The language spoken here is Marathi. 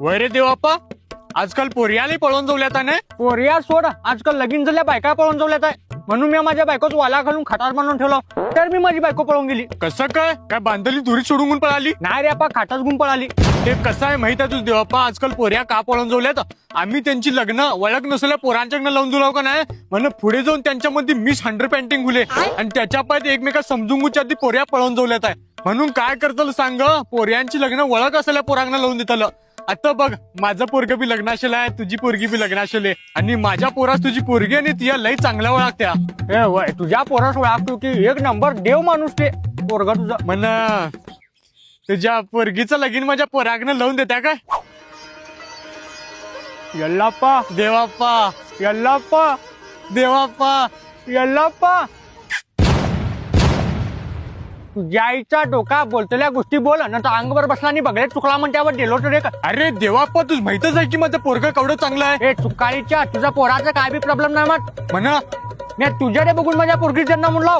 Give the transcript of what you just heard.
वय रे देवाप्पा, आजकाल पोरियाला पळून जाऊल्यात ना. पोरिया सोड, आजकाल लगीन झाल्या बायका पळून जाऊल्यात आहे. म्हणून मी माझ्या बायकोच वाला घालून खटार बनवून ठेवलं, तर मी माझी बायको पळून गेली. कसं काय बांधली दुरी सोडून पळाली? नाही रे आपा, खाटाच गुण पळाली. ते कसं आहे माहित आहे तुझ देवाप्पा, आजकाल पोऱ्या का पळून जाऊल्यात? आम्ही त्यांची लग्न ओळख नसल्या पोरांच्याकडनं लावून दिलो का नाही, म्हणून पुढे जाऊन त्यांच्यामध्ये मिस हंड्रेड पेंटिंग हुले आणि त्याच्या पायत एकमेका समजून आधी पोऱ्या पळून जाऊल्यात आहे. म्हणून काय करतल सांग, पोऱ्यांची लग्न ओळख असल्या पोरांना लावून देतल. आता बघ, माझं पोरग बी लग्नाशेल आहे, तुझी पोरगी बी लग्नाशेल आहे आणि माझ्या पोरास तुझी पोरगी आणि तिया लई चांगल्या ओळखत्या. ए वय, तुझ्या पोरास ओळखतो की एक नंबर देव माणूस ते पोरगा तुझा. म्हण तुझ्या पोरगीचं लगीन माझ्या पोरागनं लावून देत्या काय? यल्लाप्पा देवाप्पा, यल्लाप्पा देवाप्पा. यल्लाप्पा, तुझ्या आईचा डोका बोलतल्या गोष्टी बोल ना, तर अंगवर बसला आणि बगड्यात चुकला म्हणत्यावर गेलो तर रे का? अरे देवाप्पा, तुझ माहितच आहे की माझं पोरग केवढं चांगलं आहे. ए चुकाळीच्या, तुझ्या पोराचा काय बी प्रॉब्लेम नाही मग म्हणा मी तुझ्याकडे बघून माझ्या पोरगी त्यांना म्हणलो.